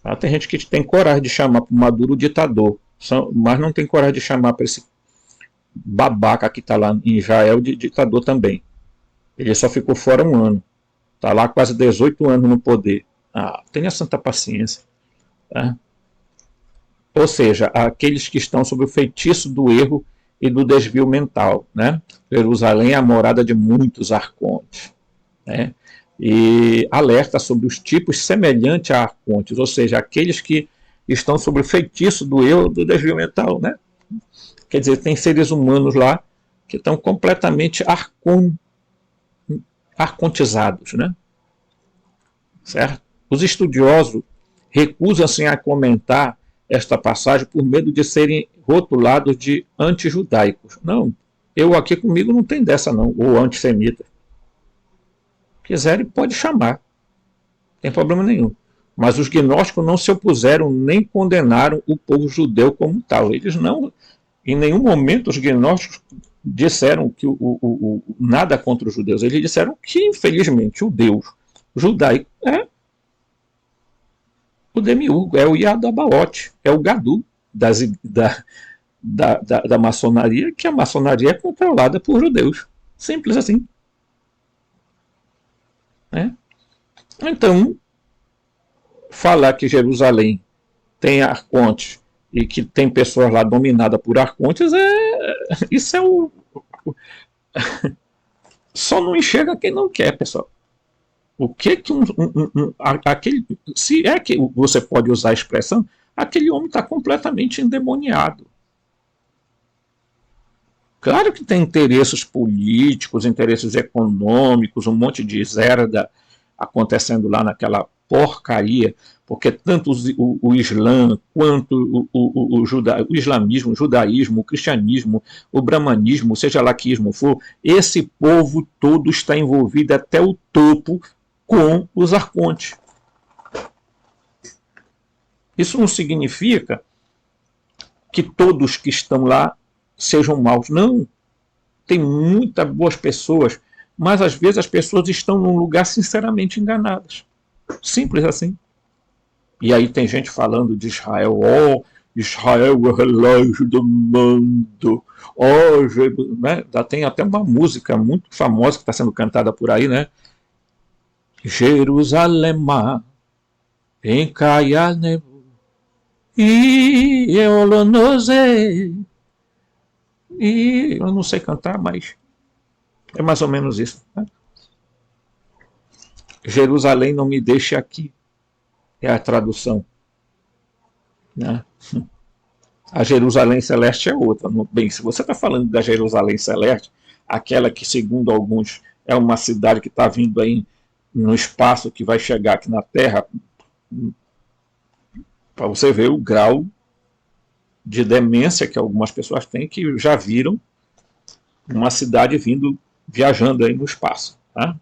Ah, tem gente que tem coragem de chamar para o Maduro ditador, mas não tem coragem de chamar para esse babaca que está lá em Israel de ditador também. Ele só ficou fora um ano. Está lá quase 18 anos no poder. Ah, tenha santa paciência. Tá? Ou seja, aqueles que estão sob o feitiço do erro e do desvio mental. Né? Jerusalém é a morada de muitos arcontes. Né? E alerta sobre os tipos semelhantes a arcontes, ou seja, aqueles que estão sob o feitiço do erro e do desvio mental. Né? Quer dizer, tem seres humanos lá que estão completamente arcontizados. Né? Certo? Os estudiosos recusam-se a comentar esta passagem por medo de serem rotulados de antijudaicos. Não, eu aqui comigo não tem dessa não, ou antissemita. Quiserem, pode chamar, não tem problema nenhum. Mas os gnósticos não se opuseram nem condenaram o povo judeu como tal. Eles não, em nenhum momento os gnósticos disseram que nada contra os judeus. Eles disseram que, infelizmente, o Deus judaico é o demiurgo, é o Yadabaoth, é o Gadu da maçonaria, que a maçonaria é controlada por judeus. Simples assim. Né? Então, falar que Jerusalém tem arcontes e que tem pessoas lá dominadas por arcontes, isso é o... Só não enxerga quem não quer, pessoal. O que aquele, se é que você pode usar a expressão, aquele homem está completamente endemoniado. Claro que tem interesses políticos, interesses econômicos, um monte de zerda acontecendo lá naquela porcaria, porque tanto o Islã quanto o islamismo, o judaísmo, o cristianismo, o brahmanismo, seja lá que ismo for, esse povo todo está envolvido até o topo com os arcontes. Isso não significa que todos que estão lá sejam maus. Não. Tem muitas boas pessoas, mas às vezes as pessoas estão num lugar sinceramente enganadas. Simples assim. E aí tem gente falando de Israel. Oh, Israel é o relógio do mundo. Oh, né? Tem até uma música muito famosa que está sendo cantada por aí, né? Jerusalém, em Caianebu, e eu e eu não sei cantar, mas é mais ou menos isso. Né? Jerusalém, não me deixe aqui, é a tradução. Né? A Jerusalém Celeste é outra. Bem, se você está falando da Jerusalém Celeste, aquela que, segundo alguns, é uma cidade que está vindo aí no espaço, que vai chegar aqui na Terra, para você ver o grau de demência que algumas pessoas têm, que já viram uma cidade viajando aí no espaço. Tá?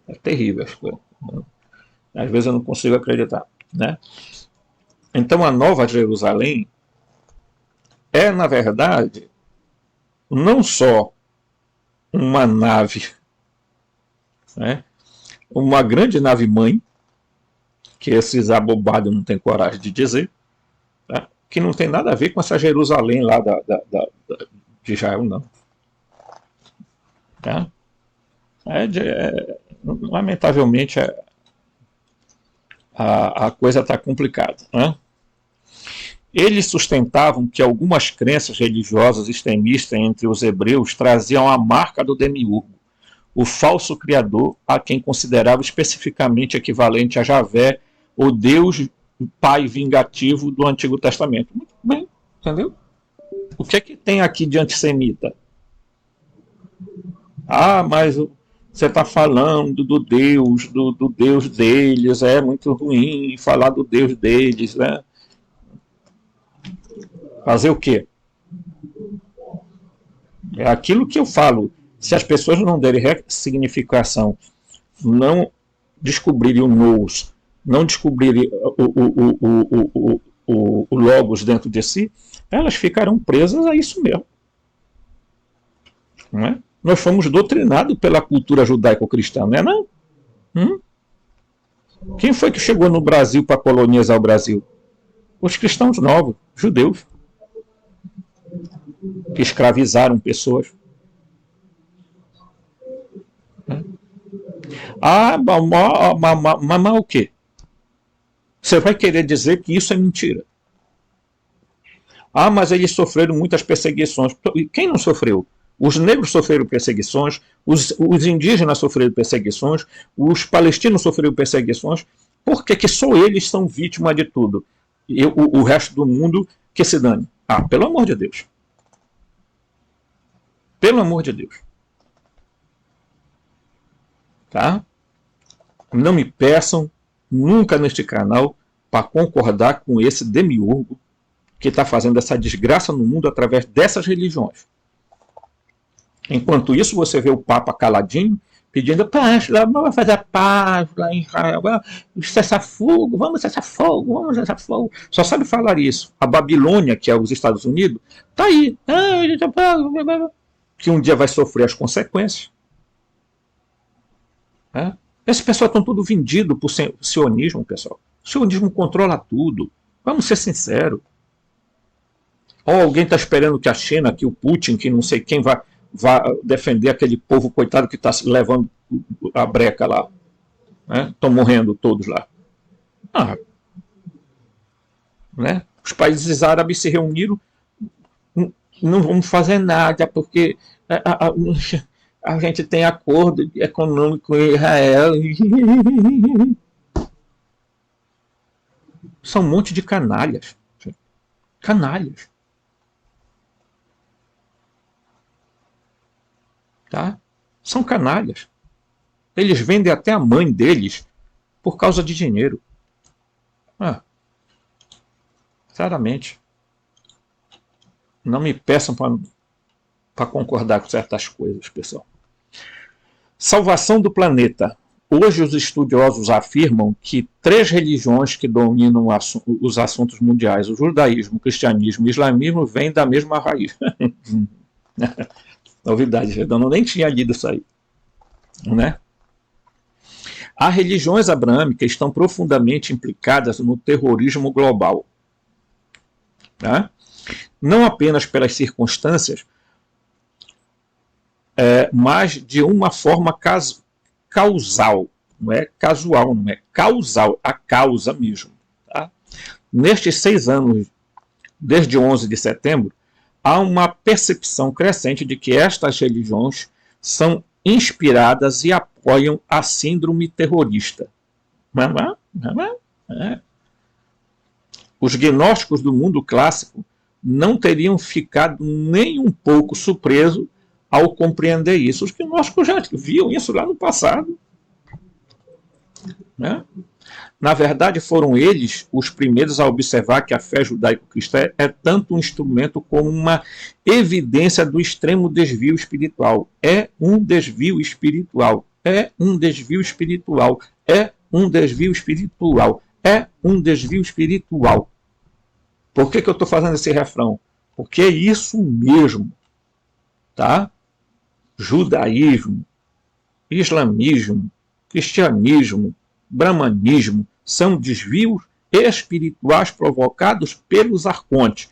É terrível as coisas. Às vezes eu não consigo acreditar. Né? Então a Nova Jerusalém é, na verdade, não só uma nave, né? Uma grande nave-mãe, que esses abobados não têm coragem de dizer, tá? Que não tem nada a ver com essa Jerusalém lá de Israel, não. Tá? Lamentavelmente, a coisa está complicada. Né? Eles sustentavam que algumas crenças religiosas extremistas entre os hebreus traziam a marca do demiurgo, o falso criador, a quem considerava especificamente equivalente a Javé, o Deus Pai vingativo do Antigo Testamento. Muito bem, entendeu? O que é que tem aqui de antissemita? Ah, mas você está falando do Deus deles, é muito ruim falar do Deus deles, né? Fazer o quê? É aquilo que eu falo. Se as pessoas não derem ressignificação, não descobrirem o nous, não descobrirem o logos dentro de si, elas ficarão presas a isso mesmo. Não é? Nós fomos doutrinados pela cultura judaico-cristã, não é não? Quem foi que chegou no Brasil para colonizar o Brasil? Os cristãos novos, judeus, que escravizaram pessoas. Mas o quê? Você vai querer dizer que isso é mentira. Mas eles sofreram muitas perseguições. E quem não sofreu? Os negros sofreram perseguições, os indígenas sofreram perseguições, os palestinos sofreram perseguições. Por que só eles são vítimas de tudo? E o resto do mundo que se dane. Pelo amor de Deus. Pelo amor de Deus. Tá? Não me peçam nunca neste canal para concordar com esse demiurgo que está fazendo essa desgraça no mundo através dessas religiões. Enquanto isso, você vê o Papa caladinho, pedindo paz, vamos fazer paz lá em Israel, cessar fogo, vamos cessar fogo, vamos cessar fogo. Só sabe falar isso. A Babilônia, que é os Estados Unidos, está aí. Que um dia vai sofrer as consequências. Esses pessoal estão tudo vendido por sionismo, pessoal. O sionismo controla tudo. Vamos ser sinceros. Ou alguém está esperando que a China, que o Putin, que não sei quem vai defender aquele povo coitado que está levando a breca lá. Estão morrendo todos lá. Né? Os países árabes se reuniram, não vamos fazer nada, porque a gente tem acordo econômico com Israel. São um monte de canalhas. Canalhas. Tá? São canalhas. Eles vendem até a mãe deles por causa de dinheiro. Sinceramente. Não me peçam para concordar com certas coisas, pessoal. Salvação do planeta. Hoje os estudiosos afirmam que 3 religiões que dominam os assuntos mundiais, o judaísmo, o cristianismo e o islamismo, vêm da mesma raiz. Novidade, eu nem tinha lido isso aí. Né? As religiões abraâmicas estão profundamente implicadas no terrorismo global. Tá? Não apenas pelas circunstâncias, mas de uma forma causal. Não é casual, não é causal, a causa mesmo. Tá? Nestes 6 anos, desde 11 de setembro, há uma percepção crescente de que estas religiões são inspiradas e apoiam a síndrome terrorista. Os gnósticos do mundo clássico não teriam ficado nem um pouco surpresos ao compreender isso. Os gnósticos já viam isso lá no passado. Né? Na verdade, foram eles os primeiros a observar que a fé judaico-cristã é tanto um instrumento como uma evidência do extremo desvio espiritual. É um desvio espiritual. É um desvio espiritual. É um desvio espiritual. É um desvio espiritual. Por que eu estou fazendo esse refrão? Porque é isso mesmo. Tá? Judaísmo, islamismo, cristianismo, brahmanismo são desvios espirituais provocados pelos arcontes.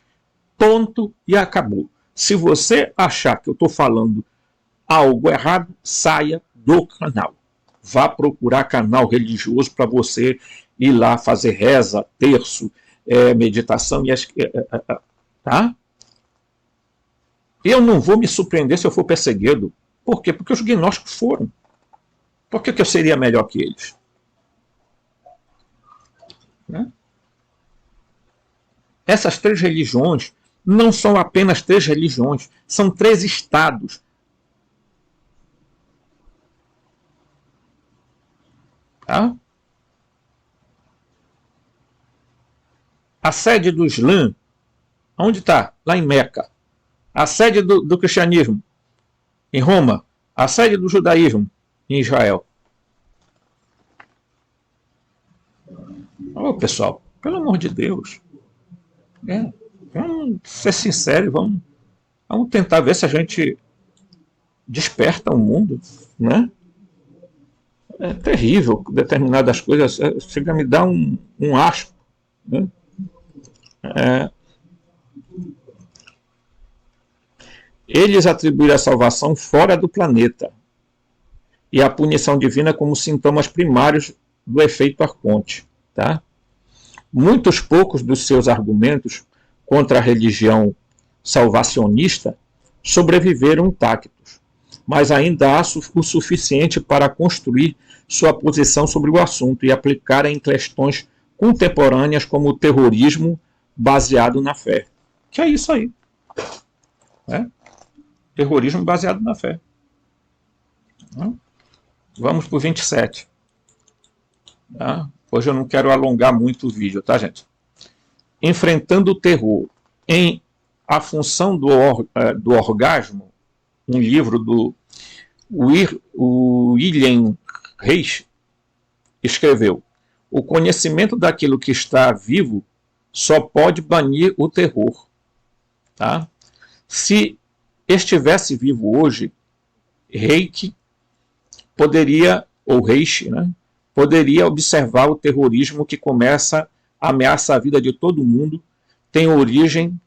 Ponto e acabou. Se você achar que eu estou falando algo errado, saia do canal. Vá procurar canal religioso para você ir lá fazer reza, terço, meditação. Tá? Eu não vou me surpreender se eu for perseguido. Por quê? Porque os gnósticos foram. Por que eu seria melhor que eles? Né? Essas 3 religiões não são apenas 3 religiões, são 3 estados. Tá? A sede do Islã, onde está? Lá em Meca. A sede do cristianismo, em Roma. A sede do judaísmo, em Israel. Pessoal, pelo amor de Deus. Vamos ser sinceros, vamos tentar ver se a gente desperta o mundo, né? É terrível determinadas coisas, chega a me dar um asco, né? É, eles atribuíram a salvação fora do planeta e a punição divina como sintomas primários do efeito arconte. Tá? Muitos poucos dos seus argumentos contra a religião salvacionista sobreviveram intactos, mas ainda há o suficiente para construir sua posição sobre o assunto e aplicar em questões contemporâneas como o terrorismo baseado na fé. Que é isso aí. Né? Terrorismo baseado na fé. Vamos para o 27. Tá? Hoje eu não quero alongar muito o vídeo, tá, gente? Enfrentando o terror em A Função do Orgasmo, um livro do William Reich, escreveu: o conhecimento daquilo que está vivo só pode banir o terror. Tá? Se estivesse vivo hoje, Reich poderia, ou Reich, né, poderia observar o terrorismo que começa a ameaçar a vida de todo mundo, tem origem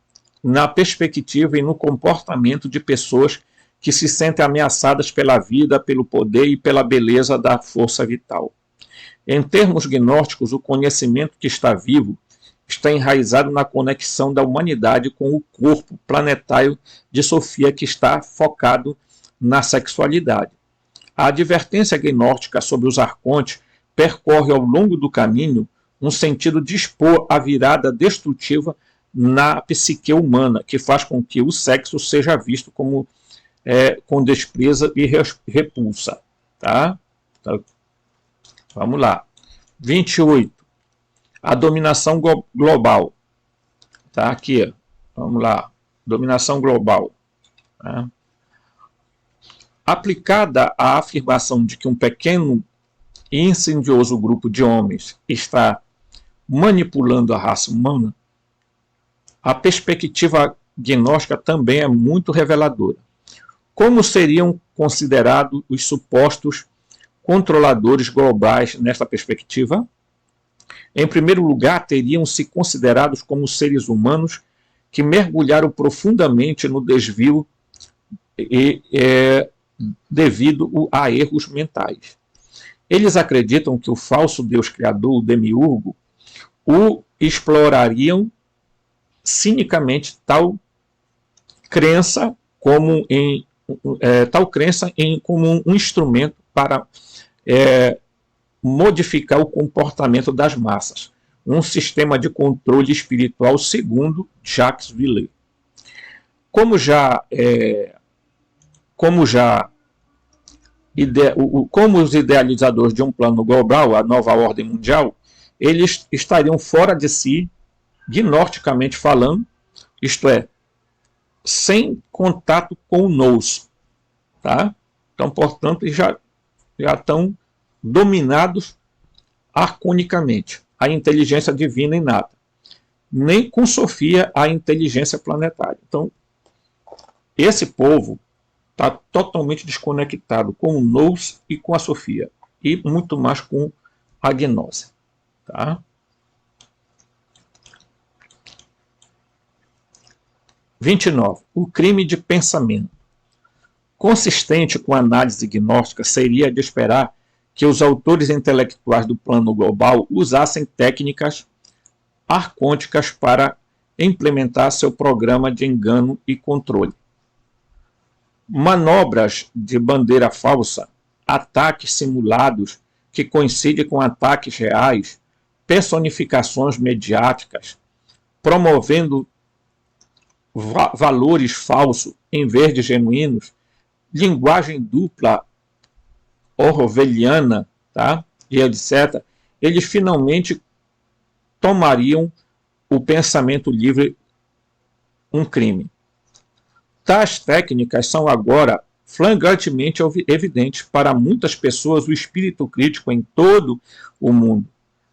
na perspectiva e no comportamento de pessoas que se sentem ameaçadas pela vida, pelo poder e pela beleza da força vital. Em termos gnósticos, o conhecimento que está vivo está enraizado na conexão da humanidade com o corpo planetário de Sofia, que está focado na sexualidade. A advertência gnóstica sobre os arcontes percorre ao longo do caminho um sentido de expor a virada destrutiva na psique humana, que faz com que o sexo seja visto como com desprezo e repulsa. Tá? Então, vamos lá. 28. A dominação global. Tá aqui. Vamos lá. Dominação global. Tá? Aplicada à afirmação de que um pequeno e insidioso grupo de homens está manipulando a raça humana, a perspectiva gnóstica também é muito reveladora. Como seriam considerados os supostos controladores globais nesta perspectiva? Em primeiro lugar, teriam-se considerados como seres humanos que mergulharam profundamente no desvio devido a erros mentais. Eles acreditam que o falso Deus Criador, o Demiurgo, o explorariam cinicamente tal crença como um instrumento para modificar o comportamento das massas, um sistema de controle espiritual segundo Jacques Villers. Como os idealizadores de um plano global, a nova ordem mundial, eles estariam fora de si, gnosticamente falando, isto é, sem contato com o nous. Tá? Então, portanto, já estão dominados arconicamente, a inteligência divina inata. Nem com Sofia, a inteligência planetária. Então, esse povo está totalmente desconectado com o nous e com a Sofia, e muito mais com a gnose. Tá? 29. O crime de pensamento. Consistente com a análise gnóstica seria de esperar que os autores intelectuais do plano global usassem técnicas arcônticas para implementar seu programa de engano e controle. Manobras de bandeira falsa, ataques simulados que coincidem com ataques reais, personificações mediáticas, promovendo valores falsos em vez de genuínos, linguagem dupla orwelliana, tá? E etc., eles finalmente tomariam o pensamento livre um crime. Tais técnicas são agora flagrantemente evidentes para muitas pessoas o espírito crítico em todo o mundo.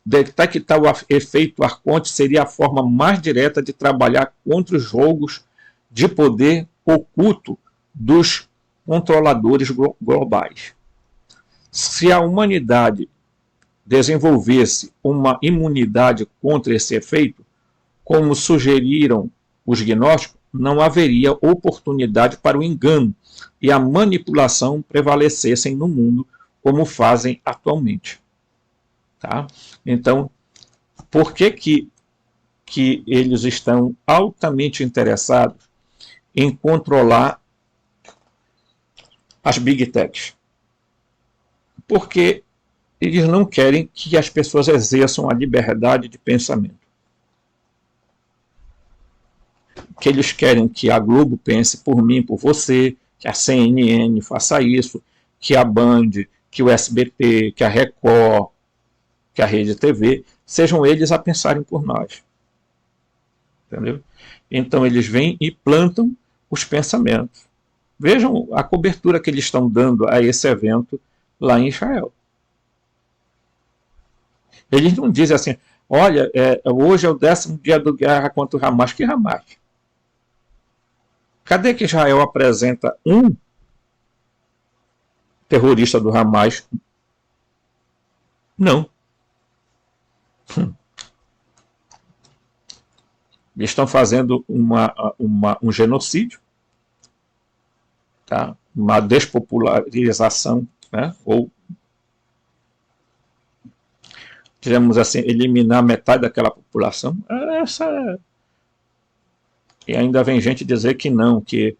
Detectar o efeito Arconte seria a forma mais direta de trabalhar contra os jogos de poder oculto dos controladores globais. Se a humanidade desenvolvesse uma imunidade contra esse efeito, como sugeriram os gnósticos, não haveria oportunidade para o engano e a manipulação prevalecessem no mundo como fazem atualmente. Tá? Então, por que eles estão altamente interessados em controlar as Big Techs? Porque eles não querem que as pessoas exerçam a liberdade de pensamento. Que eles querem que a Globo pense por mim, por você, que a CNN faça isso, que a Band, que o SBT, que a Record, que a Rede TV, sejam eles a pensarem por nós. Entendeu? Então eles vêm e plantam os pensamentos. Vejam a cobertura que eles estão dando a esse evento lá em Israel. Eles não dizem assim, olha, hoje é o 10º dia da guerra contra o Hamas. Que Hamas? Cadê que Israel apresenta um terrorista do Hamas? Não. Eles estão fazendo um genocídio, tá? Uma despopularização, né? Ou, digamos assim, eliminar metade daquela população. E ainda vem gente dizer que não, que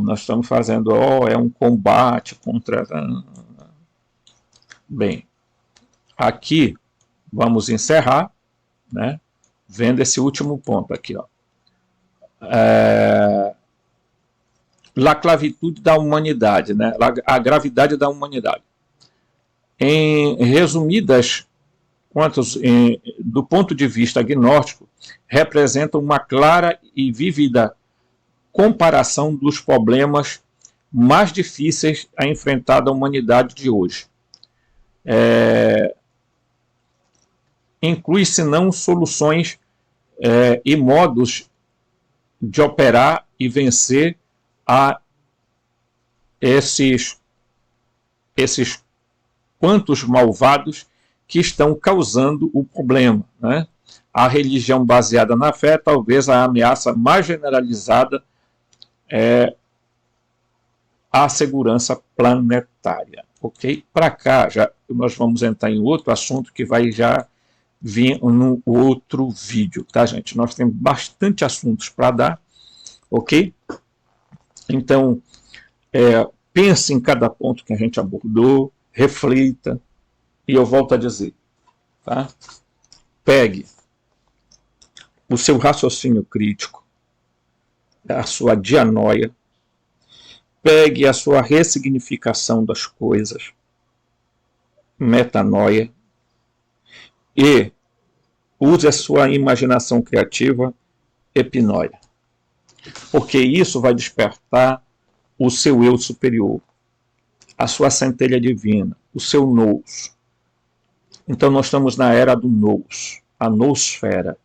nós estamos fazendo, é um combate contra... Bem, aqui vamos encerrar, né, vendo esse último ponto aqui. La clavitude da humanidade, né, a gravidade da humanidade. Em resumidas contas, do ponto de vista gnóstico, representa uma clara e vívida comparação dos problemas mais difíceis a enfrentar da humanidade de hoje. Inclui-se não soluções e modos de operar e vencer a esses quantos malvados que estão causando o problema, né? A religião baseada na fé, talvez a ameaça mais generalizada à segurança planetária. Ok? Para cá, já nós vamos entrar em outro assunto que vai já vir no outro vídeo, tá, gente? Nós temos bastante assuntos para dar, ok? Então, pense em cada ponto que a gente abordou, reflita, e eu volto a dizer, tá? Pegue o seu raciocínio crítico, a sua dianoia, pegue a sua ressignificação das coisas, metanoia, e use a sua imaginação criativa, epinoia. Porque isso vai despertar o seu eu superior, a sua centelha divina, o seu nous. Então nós estamos na era do nous, a noosfera.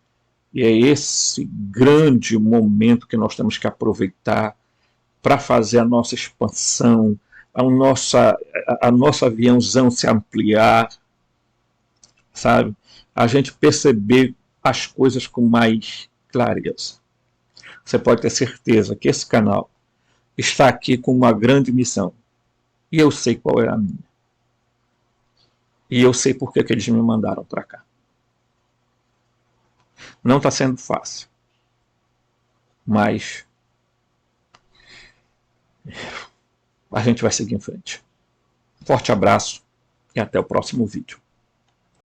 E é esse grande momento que nós temos que aproveitar para fazer a nossa expansão, a nossa aviãozão se ampliar, sabe? A gente perceber as coisas com mais clareza. Você pode ter certeza que esse canal está aqui com uma grande missão. E eu sei qual é a minha. E eu sei por que eles me mandaram para cá. Não está sendo fácil. Mas a gente vai seguir em frente. Forte abraço e até o próximo vídeo.